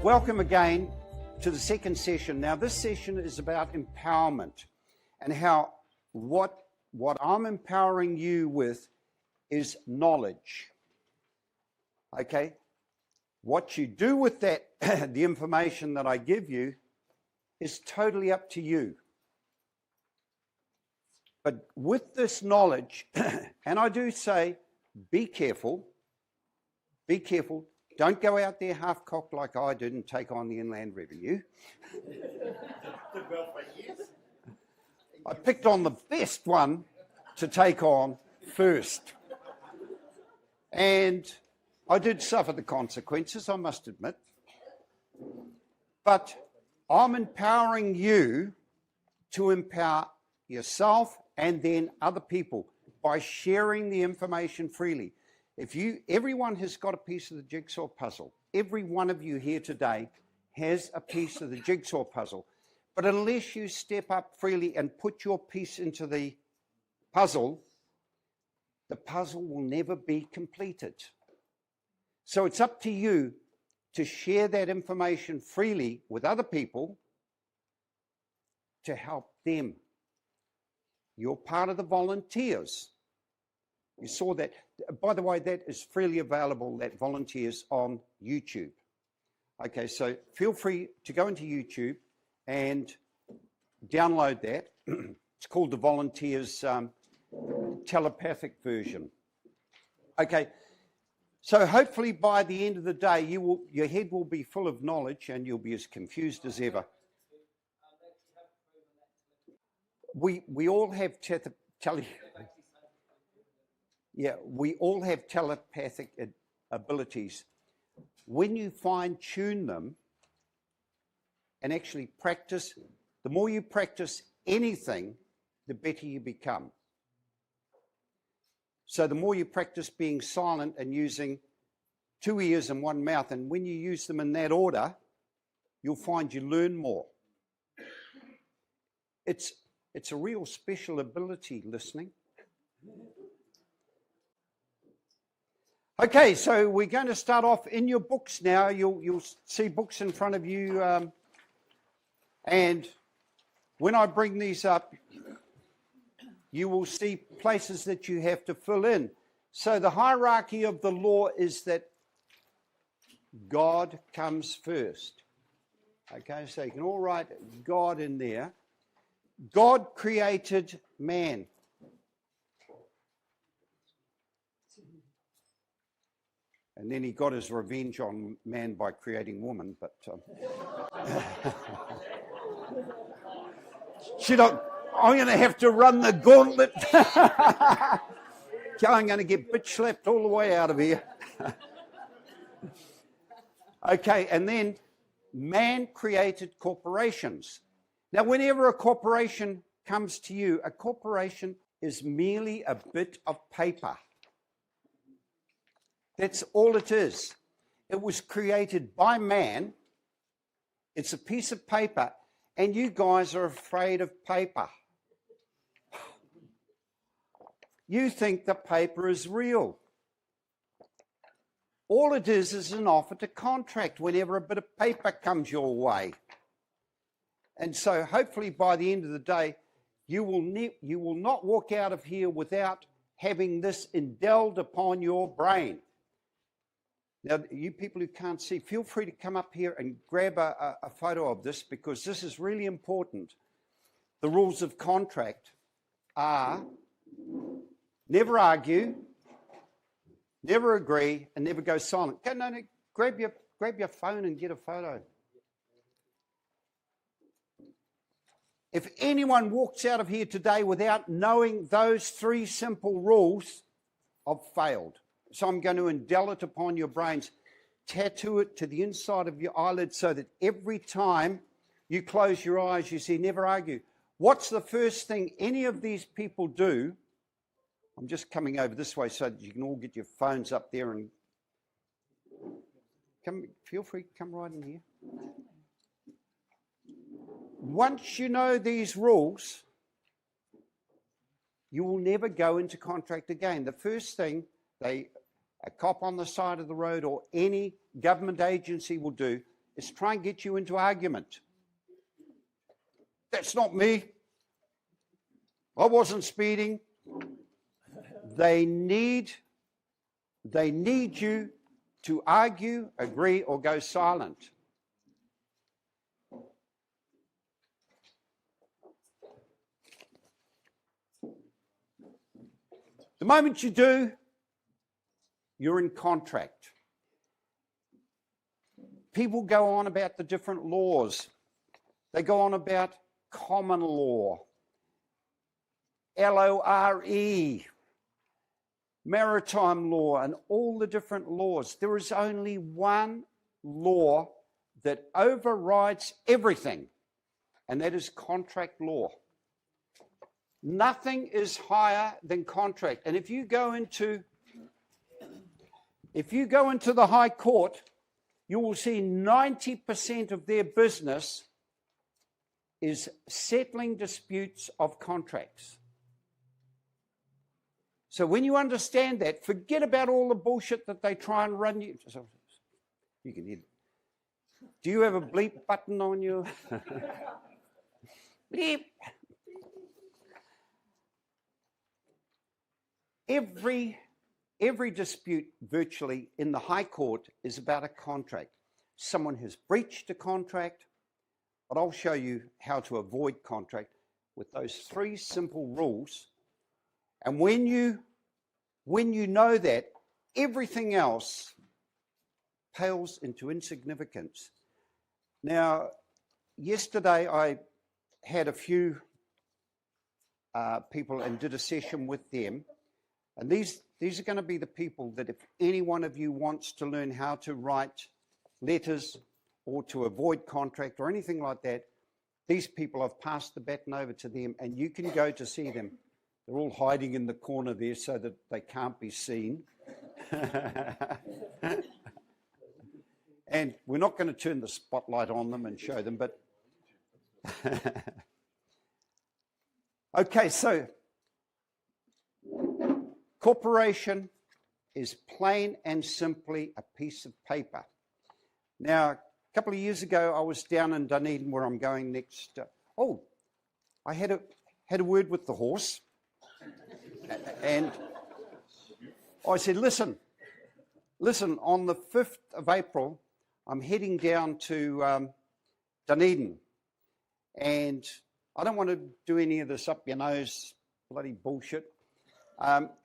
Welcome again to the second session. Now, this session is about empowerment and how what I'm empowering you with is knowledge. Okay? What you do with that, the information that I give you, is totally up to you. But with this knowledge, and I do say, be careful, don't go out there half-cocked like I did and take on the Inland Revenue. I picked on the best one to take on first. And I did suffer the consequences, I must admit. But I'm empowering you to empower yourself and then other people by sharing the information freely. Everyone has got a piece of the jigsaw puzzle. Every one of you here today has a piece of the jigsaw puzzle. But unless you step up freely and put your piece into the puzzle will never be completed. So it's up to you to share that information freely with other people to help them. You're part of the volunteers. You saw that. By the way, that is freely available, that volunteers on YouTube. Okay, so feel free to go into YouTube and download that. It's called the Volunteers telepathic version. Okay, so hopefully by the end of the day, your head will be full of knowledge and you'll be as confused as ever. We all have we all have telepathic abilities. When you fine-tune them and actually practice, the more you practice anything, the better you become. So the more you practice being silent and using 2 ears and 1 mouth, and when you use them in that order, you'll find you learn more. It's a real special ability, listening. Okay, so we're going to start off in your books now. You'll see books in front of you, and when I bring these up, you will see places that you have to fill in. So the hierarchy of the law is that God comes first. Okay, so you can all write God in there. God created man. And then he got his revenge on man by creating woman, but I'm going to have to run the gauntlet. I'm going to get bitch slapped all the way out of here. Okay, and then man created corporations. Now, whenever a corporation comes to you, a corporation is merely a bit of paper. That's all it is. It was created by man. It's a piece of paper, and you guys are afraid of paper. You think the paper is real. All it is an offer to contract whenever a bit of paper comes your way. And so hopefully by the end of the day, you will not walk out of here without having this indwelled upon your brain. Now, you people who can't see, feel free to come up here and grab a photo of this, because this is really important. The rules of contract are never argue, never agree, and never go silent. No, grab your phone and get a photo. If anyone walks out of here today without knowing those 3 simple rules, I've failed. So I'm going to indel it upon your brains, tattoo it to the inside of your eyelid so that every time you close your eyes, you see never argue. What's the first thing any of these people do? I'm just coming over this way so that you can all get your phones up there and feel free to come right in here. Once you know these rules, you will never go into contract again. The first thing a cop on the side of the road or any government agency will do is try and get you into argument. That's not me. I wasn't speeding. They need you to argue, agree, or go silent. The moment you do, you're in contract. People go on about the different laws. They go on about common law, LORE, maritime law, and all the different laws. There is only one law that overrides everything, and that is contract law. Nothing is higher than contract. And if you go into the High Court, you will see 90% of their business is settling disputes of contracts. So when you understand that, forget about all the bullshit that they try and run you. You can hear. Do you have a bleep button on you? Bleep. Every dispute virtually in the High Court is about a contract. Someone has breached a contract, but I'll show you how to avoid contract with those 3 simple rules. And when you know that, everything else pales into insignificance. Now, yesterday I had a few people and did a session with them. And these are going to be the people that if any one of you wants to learn how to write letters or to avoid contract or anything like that, these people, I've passed the baton over to them, and you can go to see them. They're all hiding in the corner there so that they can't be seen. And we're not going to turn the spotlight on them and show them, but... Okay, so... Corporation is plain and simply a piece of paper. Now, a couple of years ago, I was down in Dunedin, where I'm going next. I had a word with the horse, and I said, listen, on the 5th of April, I'm heading down to Dunedin, and I don't want to do any of this up your nose bloody bullshit.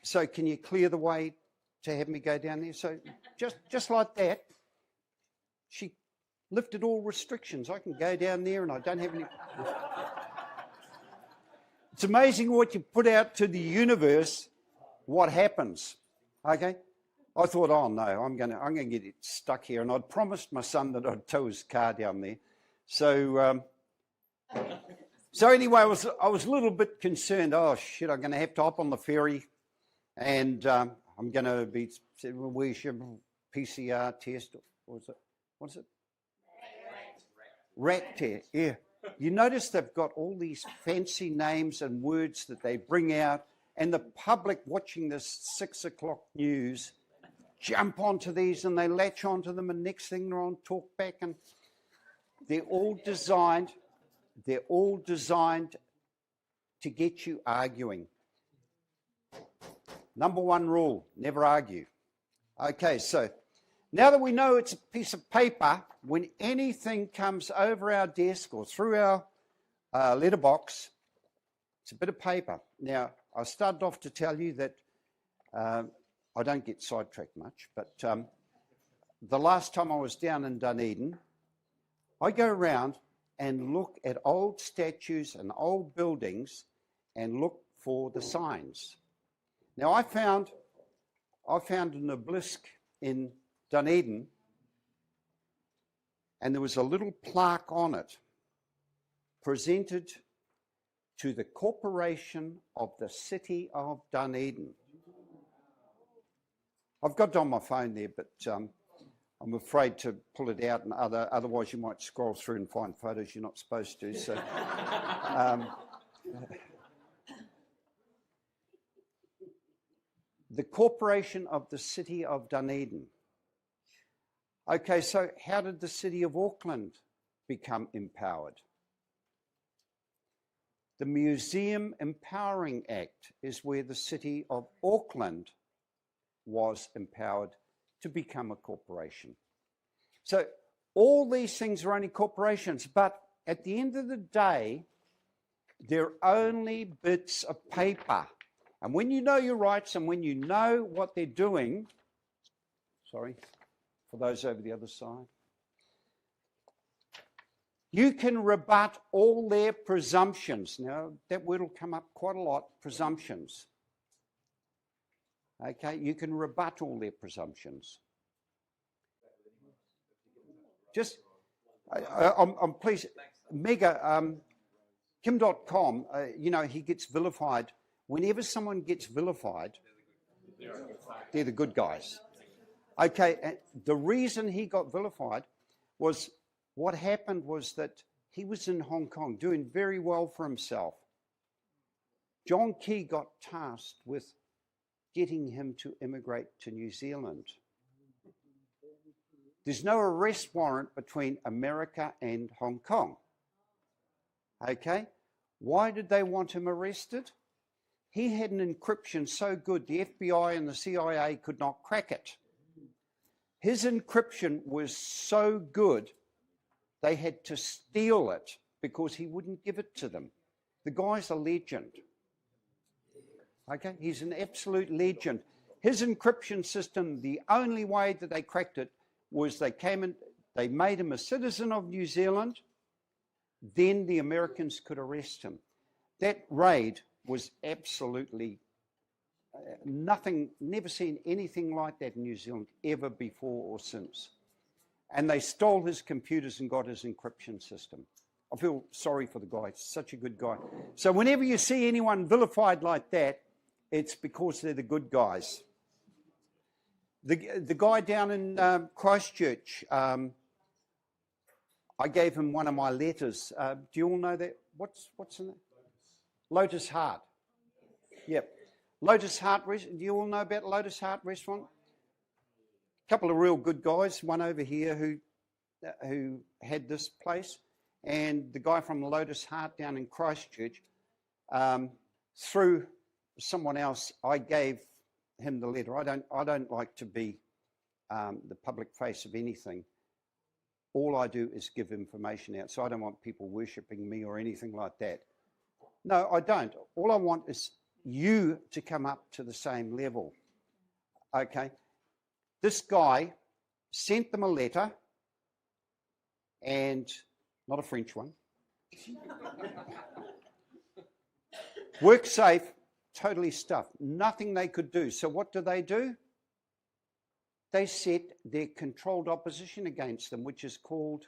So can you clear the way to have me go down there? So just like that, she lifted all restrictions. I can go down there and I don't have any... It's amazing what you put out to the universe, what happens, okay? I thought, oh no, I'm gonna get it stuck here. And I'd promised my son that I'd tow his car down there. So anyway, I was a little bit concerned. Oh shit, I'm going to have to hop on the ferry, and I'm going to be. Where's your PCR test? What is it? Rat test. Yeah. You notice they've got all these fancy names and words that they bring out, and the public watching this 6 o'clock news jump onto these and they latch onto them, and next thing they're on talkback, and they're all designed to get you arguing. Number 1 rule, never argue. Okay, so now that we know it's a piece of paper, when anything comes over our desk or through our letterbox, it's a bit of paper. Now, I started off to tell you that I don't get sidetracked much, but the last time I was down in Dunedin, I go around and look at old statues and old buildings and look for the signs. Now, I found an obelisk in Dunedin, and there was a little plaque on it, presented to the Corporation of the City of Dunedin. I've got it on my phone there, but I'm afraid to pull it out, and otherwise you might scroll through and find photos you're not supposed to. So, the Corporation of the City of Dunedin. Okay, so how did the city of Auckland become empowered? The Museum Empowering Act is where the city of Auckland was empowered to become a corporation. So all these things are only corporations, but at the end of the day, they're only bits of paper. And when you know your rights and when you know what they're doing, sorry, for those over the other side, you can rebut all their presumptions. Now, that word will come up quite a lot, presumptions. Okay, you can rebut all their presumptions. Just, I'm pleased, Mega, Kim.com, he gets vilified. Whenever someone gets vilified, they're the good guys. Okay, and the reason he got vilified was what happened was that he was in Hong Kong doing very well for himself. John Key got tasked with getting him to immigrate to New Zealand. There's no arrest warrant between America and Hong Kong. Okay, why did they want him arrested? He had an encryption so good the FBI and the CIA could not crack it. His encryption was so good they had to steal it because he wouldn't give it to them. The guy's a legend. Okay, he's an absolute legend. His encryption system, the only way that they cracked it was they came in, they made him a citizen of New Zealand, then the Americans could arrest him. That raid was absolutely nothing, never seen anything like that in New Zealand ever before or since. And they stole his computers and got his encryption system. I feel sorry for the guy, such a good guy. So whenever you see anyone vilified like that, it's because they're the good guys. The guy down in Christchurch, I gave him one of my letters. Do you all know that? What's in it? Lotus Heart. Yep. Lotus Heart, do you all know about Lotus Heart Restaurant? A couple of real good guys, one over here who had this place, and the guy from Lotus Heart down in Christchurch, through someone else, I gave him the letter. I don't like to be the public face of anything. All I do is give information out, so I don't want people worshipping me or anything like that. No, I don't. All I want is you to come up to the same level. Okay? This guy sent them a letter, and not a French one. WorkSafe, totally stuffed. Nothing they could do. So what do? They set their controlled opposition against them, which is called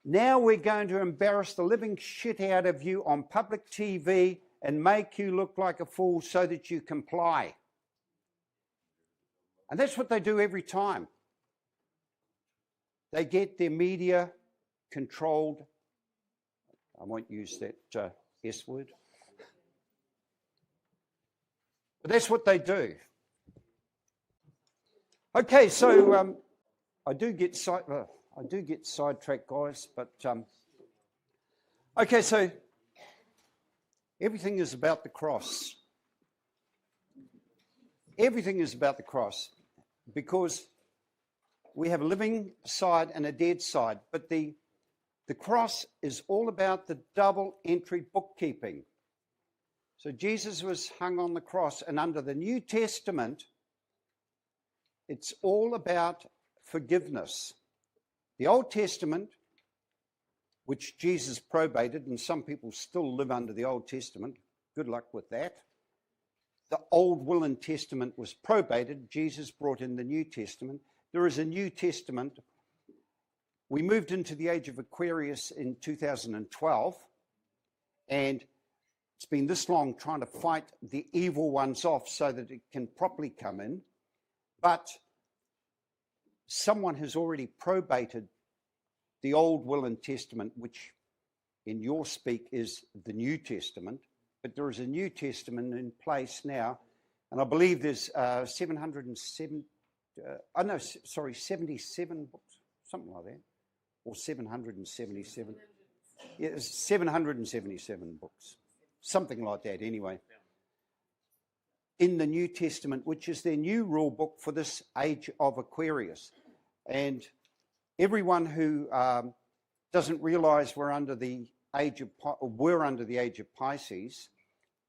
now we're going to embarrass the living shit out of you on public TV and make you look like a fool so that you comply. And that's what they do every time. They get their media controlled. I won't use that S word. But that's what they do. Okay, so I do get sidetracked, guys, but okay, so everything is about the cross. Everything is about the cross because we have a living side and a dead side, but the cross is all about the double entry bookkeeping. So Jesus was hung on the cross, and under the New Testament, it's all about forgiveness. The Old Testament, which Jesus probated, and some people still live under the Old Testament, good luck with that. The Old Will and Testament was probated. Jesus brought in the New Testament. There is a New Testament. We moved into the age of Aquarius in 2012, and it's been this long trying to fight the evil ones off so that it can properly come in. But someone has already probated the Old Will and Testament, which in your speak is the New Testament, but there is a New Testament in place now, and I believe there's 77 books, something like that, or 777. Yeah, it's 777 books, something like that anyway, in the New Testament, which is their new rule book for this age of Aquarius. And everyone who doesn't realize we're under the age of Pisces,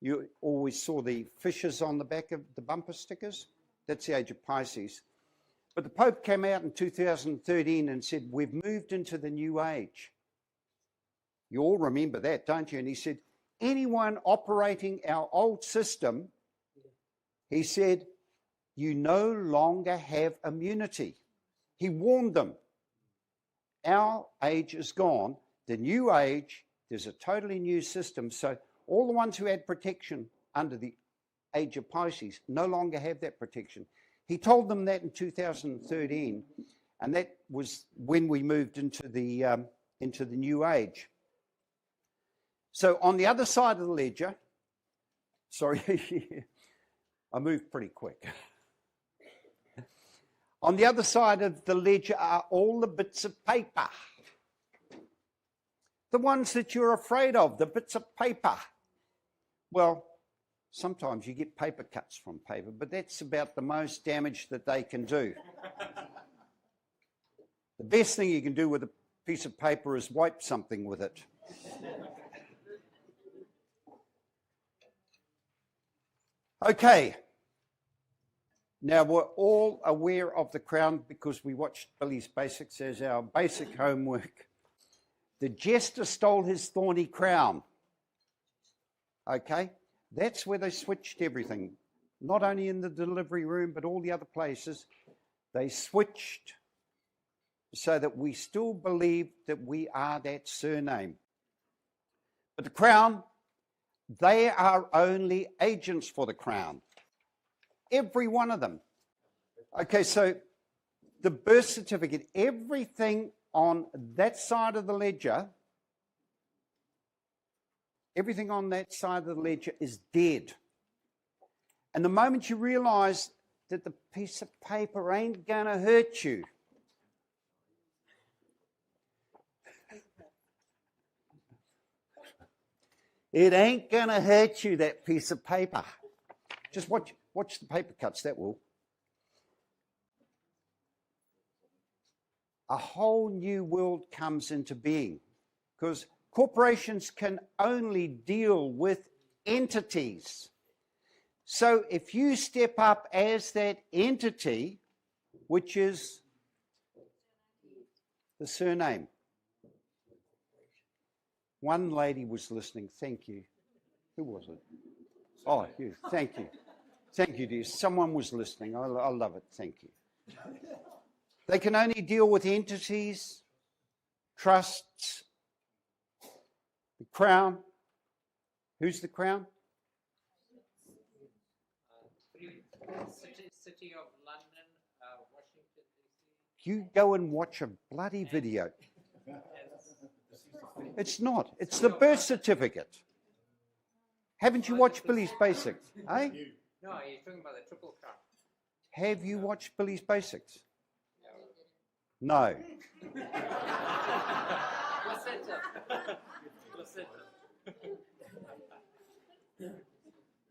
you always saw the fishes on the back of the bumper stickers. That's the age of Pisces. But the Pope came out in 2013 and said, we've moved into the new age. You all remember that, don't you? And he said, anyone operating our old system, he said, you no longer have immunity. He warned them. Our age is gone. The new age, there's a totally new system. So all the ones who had protection under the age of Pisces no longer have that protection. He told them that in 2013, and that was when we moved into the new age. So on the other side of the ledger, sorry, I moved pretty quick. On the other side of the ledger are all the bits of paper. The ones that you're afraid of, the bits of paper. Well, sometimes you get paper cuts from paper, but that's about the most damage that they can do. The best thing you can do with a piece of paper is wipe something with it. Okay. Now, we're all aware of the crown because we watched Billy's Basics as our basic homework. The jester stole his thorny crown. Okay? That's where they switched everything. Not only in the delivery room, but all the other places. They switched so that we still believe that we are that surname. But the crown, they are only agents for the crown. Every one of them. Okay, so the birth certificate, everything on that side of the ledger, everything on that side of the ledger is dead. And the moment you realize that the piece of paper ain't going to hurt you, it ain't going to hurt you, that piece of paper. Just watch the paper cuts, that will. A whole new world comes into being because corporations can only deal with entities. So if you step up as that entity, which is the surname. One lady was listening. Thank you. Who was it? Oh, you. Thank you. Thank you, dear. Someone was listening. I love it. Thank you. They can only deal with entities, trusts, the crown. Who's the crown? City of London, Washington, D.C. You go and watch a bloody video. It's not. It's the birth certificate. Haven't you watched Billy's Basics? Eh? No, you're talking about the triple crown. Have you watched Billy's Basics? No.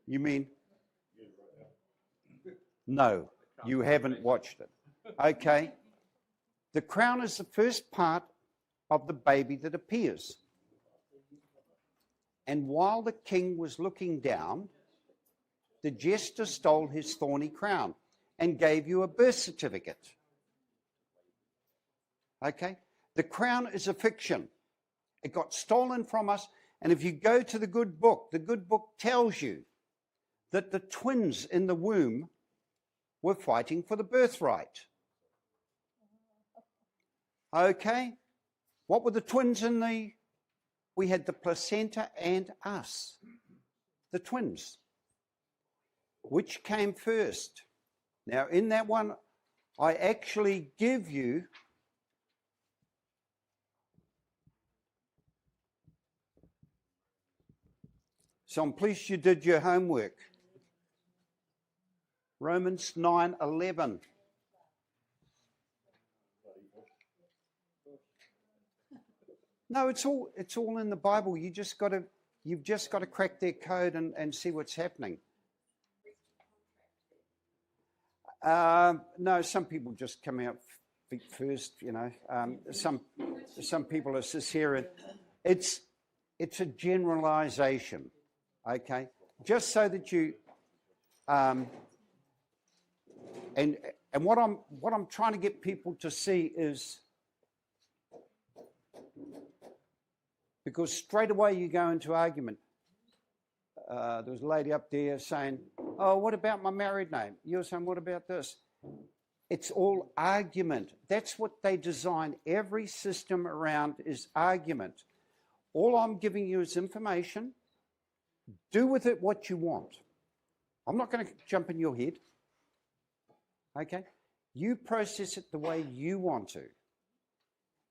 You mean? No, you haven't watched it. Okay. The crown is the first part of the baby that appears. And while the king was looking down, the jester stole his thorny crown and gave you a birth certificate. Okay? The crown is a fiction. It got stolen from us. And if you go to the good book tells you that the twins in the womb were fighting for the birthright. Okay? What were the twins in the... We had the placenta and us. The twins. Which came first? Now, in that one, I actually give you So I'm pleased you did your homework. Romans 9:11. No, it's all in the Bible. You've just got to crack their code and see what's happening. No, some people just come out feet first, you know. Some people are sincere. It's a generalization, okay? Just so that you and what I'm trying to get people to see is, because straight away you go into argument. There was a lady up there saying, "Oh, what about my married name?" You're saying, "What about this?" It's all argument. That's what they design every system around, is argument. All I'm giving you is information. Do with it what you want. I'm not going to jump in your head. Okay? You process it the way you want to,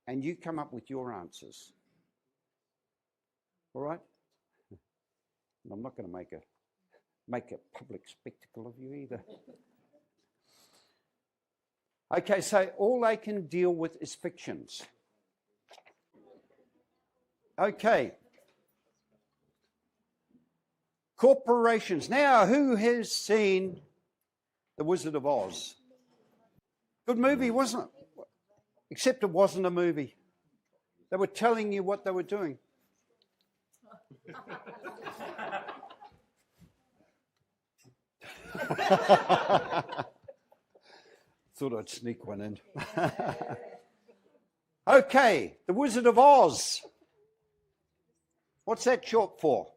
and you come up with your answers. All right? And I'm not going to make a public spectacle of you either. Okay, so all they can deal with is fictions. Okay. Corporations. Now, who has seen The Wizard of Oz? Good movie, wasn't it? Except it wasn't a movie. They were telling you what they were doing. Thought I'd sneak one in. Okay, The Wizard of Oz. What's that short for?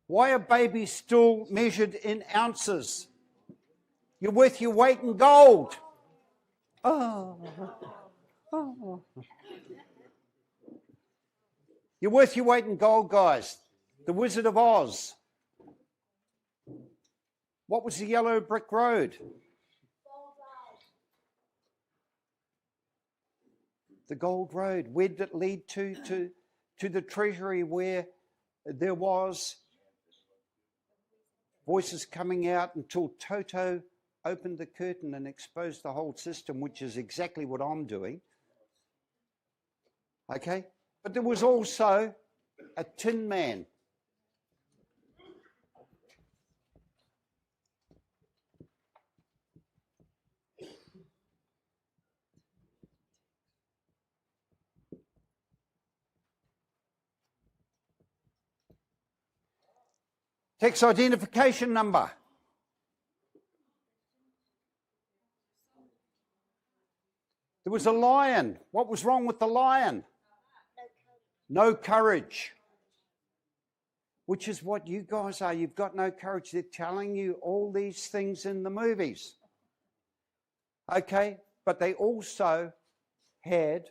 Why are babies still measured in ounces? You're worth your weight in gold. Oh. You're worth your weight in gold, guys. The Wizard of Oz. What was the yellow brick road? The Gold Road. Where did it lead to the treasury, where there was voices coming out until Toto opened the curtain and exposed the whole system, which is exactly what I'm doing. Okay? But there was also a Tin Man. Tax identification number. There was a lion. What was wrong with the lion? No courage. Which is what you guys are. You've got no courage. They're telling you all these things in the movies. Okay, but they also had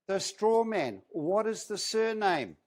the straw man. What is the surname?